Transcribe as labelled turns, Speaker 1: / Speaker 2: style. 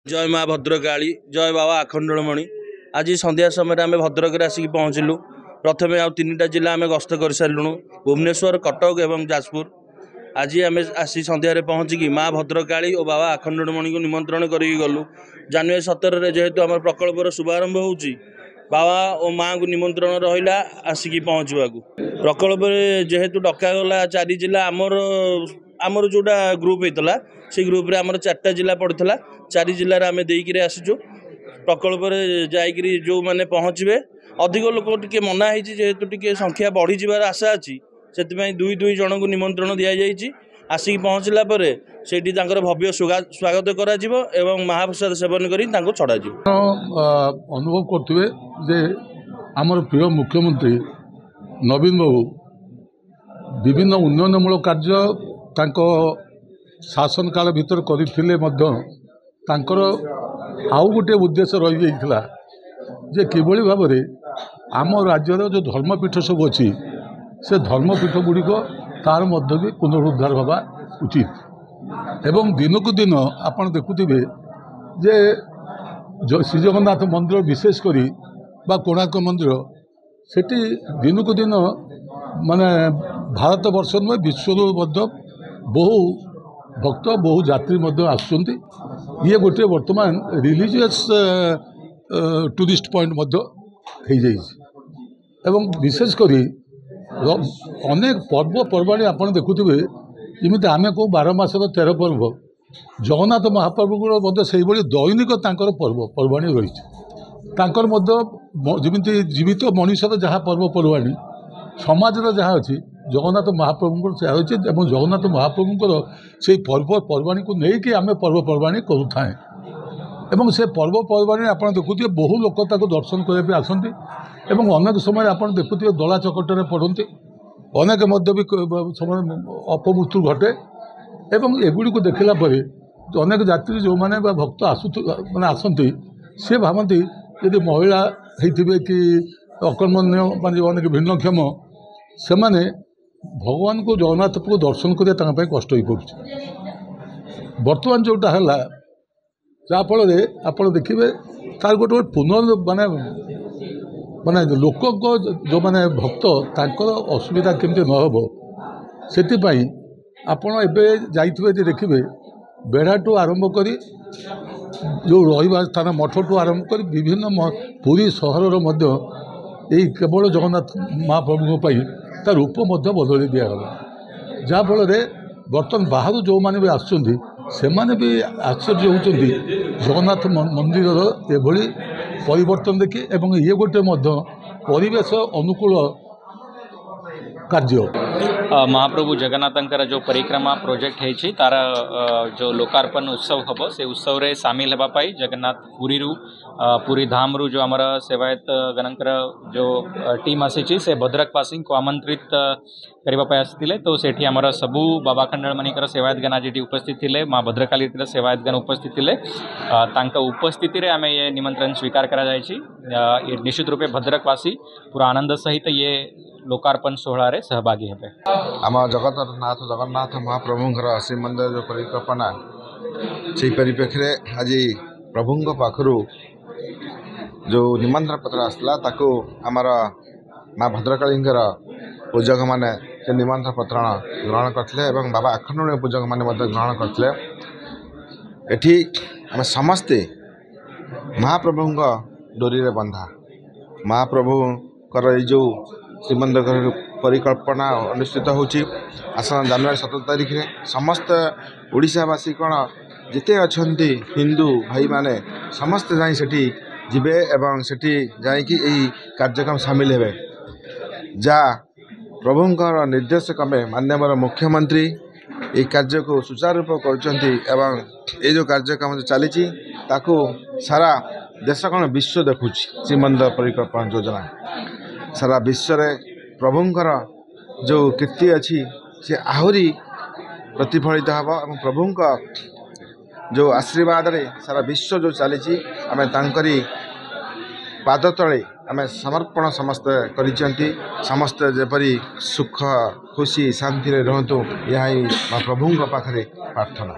Speaker 1: जय माँ भद्रकाली जय बाबा आखंडमणि। आज संध्या समय आम भद्रक आसिक पहुँचलु। प्रथम आउ तीन जिला आम गस्त कर सारूँ भुवनेश्वर कटक और जाजपुर। आज आम आसी संध्यारे पहुँचिकी माँ भद्रकाली और बाबा आखंडमणि को निमंत्रण करी गलु। जानुरी 17 जेहेतु आम प्रकल्पर शुभारंभ होउची बाबा और माँ को निमंत्रण रहा आसिक पहुँचवा प्रकल्प जेहेतु डकागला 4 जिला आमर जोटा ग्रुप होता से ग्रुप रे आमर 4टा जिला पड़ता 4 जिले आम देकर आसीचु प्रकल्प जाकि जो मैंने पहुँचे अधिक लोक टे मना है जेहेतु टे संख्या बढ़ी जबार आशा अच्छी से दुई जन को निमंत्रण दि जाइए आसिक पहुँचला से भव्य स्वागत करा एवं महाप्रसाद सेवन कर छड़ा
Speaker 2: अनुभव करते जे आमर प्रिय मुख्यमंत्री नवीन बाबू विभिन्न उन्नयनमूलक कार्य तांको शासन काल भीतर करथिले मध्य तांकर आउ गोटे उद्देश्य रही जाइथिला जे किभली भाव में आम राज्यर जो धर्मपीठ सब अच्छी से धर्मपीठ गुड़िक तार मध्य भी पुनरुद्धार हवा उचित एवं दिनक दिन आपण देखुथिबे जे श्री जगन्नाथ मंदिर विशेषकर बा कोणार्क मंदिर सेठी दिनक दिन माने भारत वर्ष नुहे विश्व बहु भक्त बहु यात्री आसुंती ये गोटे वर्तमान रिलीजियस टूरिस्ट पॉइंट हो एवं विशेषकर अनेक पर्वपर्वाणी आप देखुए जमी आम को 12 मासर 13 पर्व जगन्नाथ महाप्रभु से दैनिक पर्वपर्वाणी रही जमी जीवित मनुष्यर जहाँ पर्वपर्वाणी समाजर जहाँ अच्छी जगन्नाथ महाप्रभु से जगन्नाथ महाप्रभुंर से पर्वपर्वाणी को लेकिन आम पर्वपर्वाणी करुए एवं से पर्वपर्वाणी आप देखुए बहु लोक दर्शन करने आसती एवं अनेक समय आप देखुए दला चकटे पड़ती अनेक भी समय अपमृत्यु घटे एवं एगुड़ी को देखला अनेक यात्री जो मैंने भक्त मैंने आसती सी भावती यदि महिला होते कि अकर्मण्य मानने भिन्नक्षम से माने भगवान को जगन्नाथ को दर्शन करने कष्ट हो पड़े बर्तमान जोटा है जहाँफल आप देखिए तार गोटे पुनर् माने माने लोक जो माने भक्त तांकर असुविधा केमती नहब से आपण एवं जाइए देखिए बेढ़ाठू आरंभ कर जो रहा स्थान मठ ठू आरंभ कर विभिन्न पुरी सहर यही केवल जगन्नाथ महाप्रभु तार रूप बदल दिगला जहाँफल बर्तमान बाहर जो मैंने भी आसुँच से भी आश्चर्य होती जगन्नाथ मंदिर एभली परिवर्तन देखी एवं ये गोटे परिवेश अनुकूल कार्य
Speaker 3: महाप्रभु जगन्नाथ जो परिक्रमा प्रोजेक्ट है तार जो लोकार्पण उत्सव हम से उत्सव रे सामिल होगापाई जगन्नाथ पुरी धाम रू जो आमर सेवायत गणकर जो टीम आसी से भद्रकवासी को आमंत्रित करने आसते तो सेठी आमर सबू बाबा आखंडमणिकर सेवायत गण आज उपस्थित थे माँ भद्रकाली सेवायत गण उपस्थित थे उपस्थिति रे आम ये निमंत्रण स्वीकार करा निश्चित रूपे भद्रकवासी पूरा आनंद सहित ये लोकार्पण सोहळा सहभागी हे
Speaker 4: आम जगन्नाथ महाप्रभुंर श्रीमंदिर जो परिकल्पना से परिप्रेक्षी आज प्रभु पाखु जो निमंत्रण पत्र आसला ताकू आमर माँ भद्रकाली पूजक मैंने से निमंत्रण पत्र ग्रहण करते बाबा आखंडमणि पूजक मैंने ग्रहण करते एठी आम समस्ते महाप्रभु डोरी रे बंधा महाप्रभुकर जो श्रीमंदिर परिकल्पना अनुष्ठित होची आसन जानुरी 17 तारिख में समस्त ओडिशावासी कौन जिते अच्छा हिंदू भाई माने समस्ते जाई सेठी जिबे एवं सेठी जाई कि यही कार्यक्रम सामिल हेबे जा प्रभुंकर निर्देश क्रमे माननीय मुख्यमंत्री ये कार्य को सुचारू रूप कर ये जो कार्यक्रम चली ताकू सारा देश कौन विश्व देखुची श्रीमंदिर परिकल्पना योजना सारा विश्व रे प्रभुंकर जो कीर्ति अच्छी से आहरी प्रतिफलित हम और प्रभुंक जो आशीर्वाद रे सारा विश्व जो चली आम तांकरी पाद तले आम समर्पण समस्त करिसेंती समस्त जेपरी सुख खुशी शांति रे रहतु यही प्रभुंक पाखरे प्रार्थना।